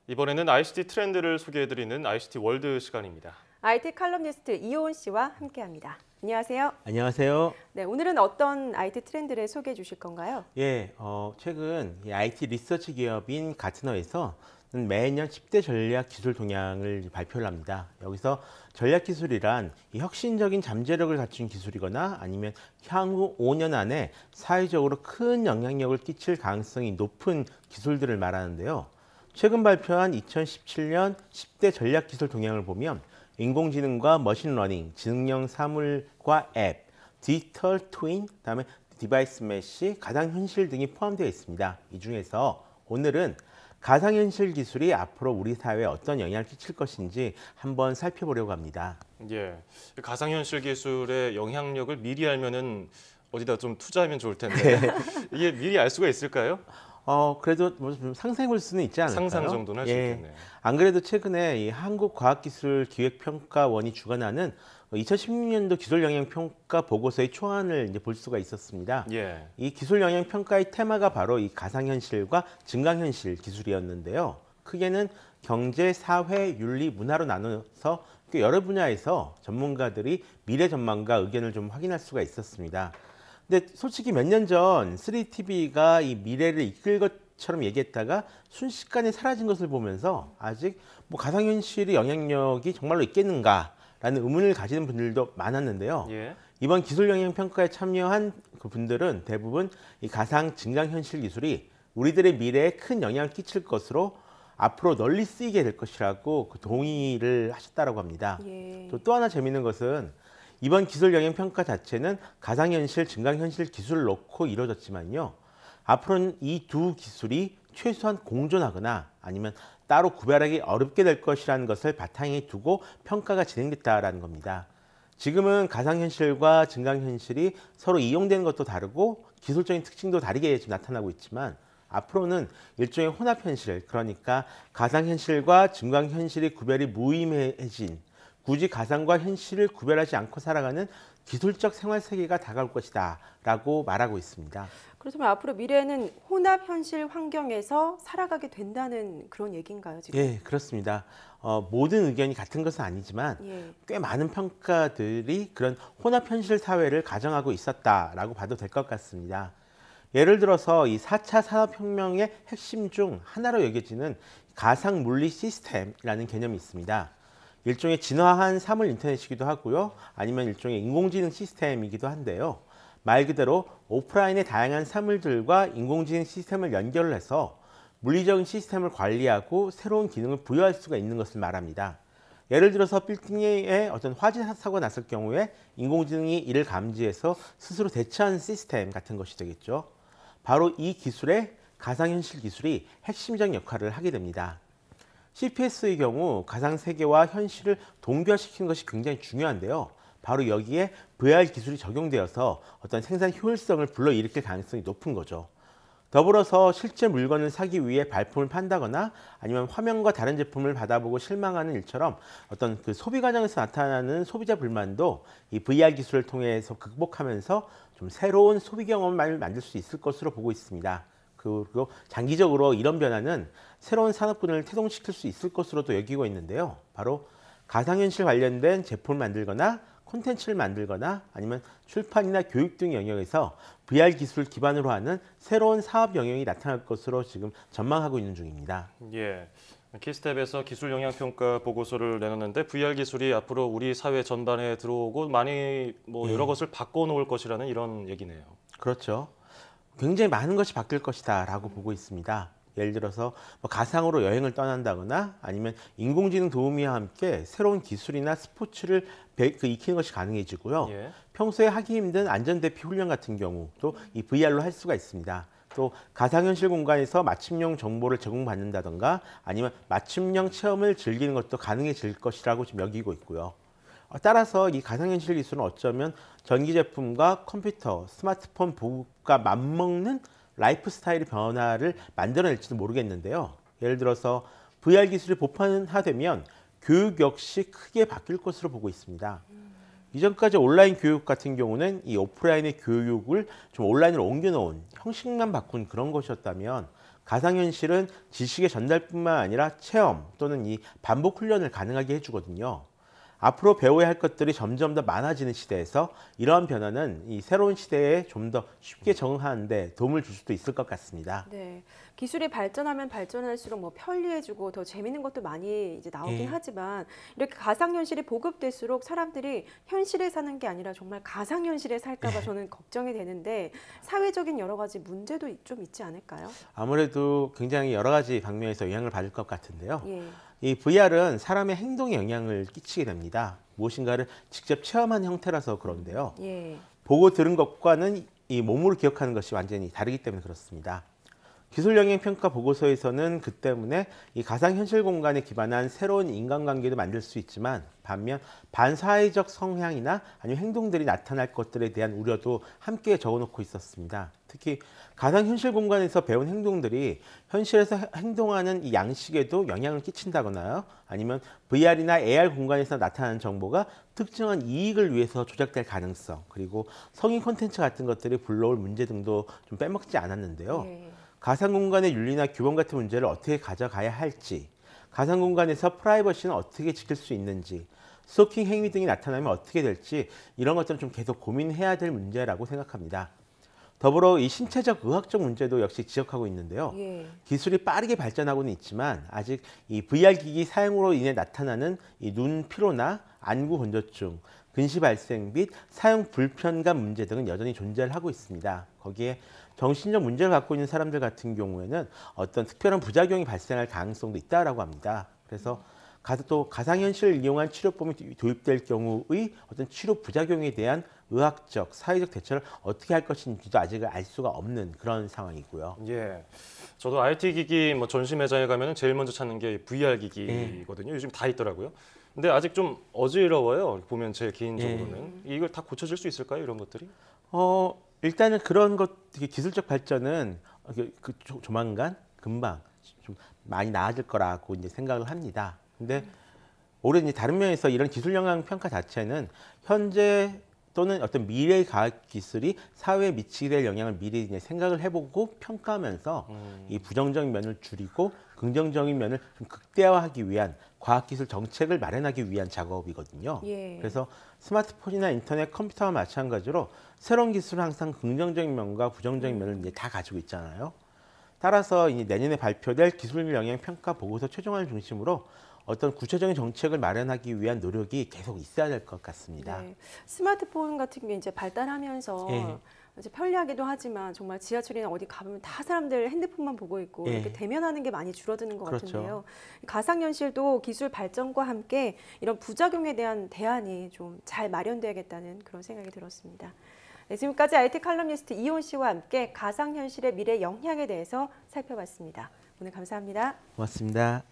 이번에는 ICT 트렌드를 소개해드리는 ICT 월드 시간입니다. IT 칼럼니스트 이효은 씨와 함께합니다. 안녕하세요. 안녕하세요. 네, 오늘은 어떤 IT 트렌드를 소개해 주실 건가요? 최근 이 IT 리서치 기업인 가트너에서 매년 10대 전략 기술 동향을 발표를 합니다. 여기서 전략 기술이란 이 혁신적인 잠재력을 갖춘 기술이거나 아니면 향후 5년 안에 사회적으로 큰 영향력을 끼칠 가능성이 높은 기술들을 말하는데요. 최근 발표한 2017년 10대 전략 기술 동향을 보면 인공지능과 머신러닝, 지능형 사물과 앱, 디지털 트윈, 그다음에 디바이스 메쉬, 가상현실 등이 포함되어 있습니다. 이 중에서 오늘은 가상현실 기술이 앞으로 우리 사회에 어떤 영향을 끼칠 것인지 한번 살펴보려고 합니다. 예, 가상현실 기술의 영향력을 미리 알면은 어디다 좀 투자하면 좋을 텐데 이게 미리 알 수가 있을까요? 그래도 뭐 좀 상상해 볼 수는 있지 않을까요? 상상 정도는 할 수 있겠네요. 안 그래도 최근에 이 한국과학기술기획평가원이 주관하는 2016년도 기술영향평가 보고서의 초안을 이제 볼 수가 있었습니다. 예, 이 기술영향평가의 테마가 바로 이 가상현실과 증강현실 기술이었는데요. 크게는 경제, 사회, 윤리, 문화로 나눠서 여러 분야에서 전문가들이 미래 전망과 의견을 좀 확인할 수가 있었습니다. 근데 솔직히 몇 년 전 3TV가 이 미래를 이끌 것처럼 얘기했다가 순식간에 사라진 것을 보면서 아직 뭐 가상현실의 영향력이 정말로 있겠는가라는 의문을 가지는 분들도 많았는데요. 예, 이번 기술영향평가에 참여한 그 분들은 대부분 이 가상 증강현실 기술이 우리들의 미래에 큰 영향을 끼칠 것으로 앞으로 널리 쓰이게 될 것이라고 그 동의를 하셨다고 합니다. 예. 또 하나 재미있는 것은 이번 기술 영향 평가 자체는 가상현실, 증강현실 기술을 놓고 이루어졌지만요. 앞으로는 이 두 기술이 최소한 공존하거나 아니면 따로 구별하기 어렵게 될 것이라는 것을 바탕에 두고 평가가 진행됐다라는 겁니다. 지금은 가상현실과 증강현실이 서로 이용되는 것도 다르고 기술적인 특징도 다르게 지금 나타나고 있지만 앞으로는 일종의 혼합현실, 그러니까 가상현실과 증강현실의 구별이 무의미해진 굳이 가상과 현실을 구별하지 않고 살아가는 기술적 생활 세계가 다가올 것이다 라고 말하고 있습니다. 그렇다면 앞으로 미래에는 혼합 현실 환경에서 살아가게 된다는 그런 얘기인가요, 지금? 예, 그렇습니다. 모든 의견이 같은 것은 아니지만 예. 꽤 많은 평가들이 그런 혼합현실 사회를 가정하고 있었다라고 봐도 될 것 같습니다. 예를 들어서 이 4차 산업혁명의 핵심 중 하나로 여겨지는 가상물리 시스템이라는 개념이 있습니다. 일종의 진화한 사물 인터넷이기도 하고요. 아니면 일종의 인공지능 시스템이기도 한데요. 말 그대로 오프라인의 다양한 사물들과 인공지능 시스템을 연결을 해서 물리적인 시스템을 관리하고 새로운 기능을 부여할 수가 있는 것을 말합니다. 예를 들어서 빌딩에 어떤 화재 사고가 났을 경우에 인공지능이 이를 감지해서 스스로 대처하는 시스템 같은 것이 되겠죠. 바로 이 기술의 가상현실 기술이 핵심적 역할을 하게 됩니다. CPS의 경우 가상세계와 현실을 동결시키는 것이 굉장히 중요한데요. 바로 여기에 VR 기술이 적용되어서 어떤 생산 효율성을 불러일으킬 가능성이 높은 거죠. 더불어서 실제 물건을 사기 위해 발품을 판다거나 아니면 화면과 다른 제품을 받아보고 실망하는 일처럼 어떤 그 소비 과정에서 나타나는 소비자 불만도 이 VR 기술을 통해서 극복하면서 좀 새로운 소비 경험을 만들 수 있을 것으로 보고 있습니다. 그리고 장기적으로 이런 변화는 새로운 산업군을 태동시킬 수 있을 것으로도 여기고 있는데요. 바로 가상현실 관련된 제품을 만들거나 콘텐츠를 만들거나 아니면 출판이나 교육 등 영역에서 VR 기술 기반으로 하는 새로운 사업 영역이 나타날 것으로 지금 전망하고 있는 중입니다. 예. 키스텝에서 기술 영향 평가 보고서를 내놨는데 VR 기술이 앞으로 우리 사회 전반에 들어오고 많이 뭐 여러 것을 바꿔놓을 것이라는 이런 얘기네요. 그렇죠. 굉장히 많은 것이 바뀔 것이다 라고 보고 있습니다. 예를 들어서 뭐 가상으로 여행을 떠난다거나 아니면 인공지능 도우미와 함께 새로운 기술이나 스포츠를 익히는 것이 가능해지고요. 예. 평소에 하기 힘든 안전대피 훈련 같은 경우도 이 VR로 할 수가 있습니다. 또 가상현실 공간에서 맞춤형 정보를 제공받는다던가 아니면 맞춤형 체험을 즐기는 것도 가능해질 것이라고 지금 여기고 있고요. 따라서 이 가상현실 기술은 어쩌면 전기 제품과 컴퓨터, 스마트폰 보급과 맞먹는 라이프 스타일의 변화를 만들어낼지도 모르겠는데요. 예를 들어서 VR 기술이 보편화되면 교육 역시 크게 바뀔 것으로 보고 있습니다. 이전까지 온라인 교육 같은 경우는 이 오프라인의 교육을 좀 온라인으로 옮겨놓은 형식만 바꾼 그런 것이었다면 가상현실은 지식의 전달뿐만 아니라 체험 또는 이 반복 훈련을 가능하게 해주거든요. 앞으로 배워야 할 것들이 점점 더 많아지는 시대에서 이러한 변화는 이 새로운 시대에 좀 더 쉽게 적응하는 데 도움을 줄 수도 있을 것 같습니다. 네, 기술이 발전하면 발전할수록 뭐 편리해지고 더 재밌는 것도 많이 이제 나오긴 예. 하지만 이렇게 가상현실이 보급될수록 사람들이 현실에 사는 게 아니라 정말 가상현실에 살까 봐 저는 걱정이 되는데 사회적인 여러 가지 문제도 좀 있지 않을까요? 아무래도 굉장히 여러 가지 방면에서 영향을 받을 것 같은데요. 예. 이 VR은 사람의 행동에 영향을 끼치게 됩니다. 무엇인가를 직접 체험한 형태라서 그런데요. 예. 보고 들은 것과는 이 몸으로 기억하는 것이 완전히 다르기 때문에 그렇습니다. 기술 영향 평가 보고서에서는 그 때문에 이 가상현실 공간에 기반한 새로운 인간관계도 만들 수 있지만 반면 반사회적 성향이나 아니면 행동들이 나타날 것들에 대한 우려도 함께 적어놓고 있었습니다. 특히 가상현실 공간에서 배운 행동들이 현실에서 행동하는 이 양식에도 영향을 끼친다거나요. 아니면 VR이나 AR 공간에서 나타나는 정보가 특정한 이익을 위해서 조작될 가능성, 그리고 성인 콘텐츠 같은 것들이 불러올 문제 등도 좀 빼먹지 않았는데요. 예. 가상 공간의 윤리나 규범 같은 문제를 어떻게 가져가야 할지, 가상 공간에서 프라이버시는 어떻게 지킬 수 있는지, 스토킹 행위 등이 나타나면 어떻게 될지 이런 것들은 좀 계속 고민해야 될 문제라고 생각합니다. 더불어 이 신체적 의학적 문제도 역시 지적하고 있는데요. 예. 기술이 빠르게 발전하고는 있지만 아직 이 VR 기기 사용으로 인해 나타나는 이 눈 피로나 안구 건조증, 근시 발생 및 사용 불편감 문제 등은 여전히 존재를 하고 있습니다. 거기에 정신적 문제를 갖고 있는 사람들 같은 경우에는 어떤 특별한 부작용이 발생할 가능성도 있다라고 합니다. 그래서 또 가상현실을 이용한 치료법이 도입될 경우의 어떤 치료 부작용에 대한 의학적, 사회적 대처를 어떻게 할 것인지도 아직 알 수가 없는 그런 상황이고요. 예. 저도 IT 기기 뭐 전시 매장에 가면 제일 먼저 찾는 게 VR 기기거든요. 요즘 다 있더라고요. 근데 아직 좀 어지러워요. 보면 제 개인적으로는. 이걸 다 고쳐질 수 있을까요? 이런 것들이? 일단은 그런 기술적 발전은 조만간 금방 좀 많이 나아질 거라고 이제 생각을 합니다. 근데 올해 이제 다른 면에서 이런 기술 영향 평가 자체는 현재 또는 어떤 미래의 과학 기술이 사회에 미치게 될 영향을 미리 이제 생각을 해보고 평가하면서 이 부정적인 면을 줄이고 긍정적인 면을 좀 극대화하기 위한 과학기술 정책을 마련하기 위한 작업이거든요. 예. 그래서 스마트폰이나 인터넷, 컴퓨터와 마찬가지로 새로운 기술은 항상 긍정적인 면과 부정적인 면을 이제 다 가지고 있잖아요. 따라서 이제 내년에 발표될 기술 영향 평가 보고서 최종안을 중심으로 어떤 구체적인 정책을 마련하기 위한 노력이 계속 있어야 될 것 같습니다. 네. 스마트폰 같은 게 이제 발달하면서 예. 이제 편리하기도 하지만 정말 지하철이나 어디 가보면 다 사람들 핸드폰만 보고 있고 예. 이렇게 대면하는 게 많이 줄어드는 것 그렇죠. 같은데요. 가상현실도 기술 발전과 함께 이런 부작용에 대한 대안이 좀 잘 마련돼야겠다는 그런 생각이 들었습니다. 네, 지금까지 IT 칼럼니스트 이온 씨와 함께 가상현실의 미래 영향에 대해서 살펴봤습니다. 오늘 감사합니다. 고맙습니다.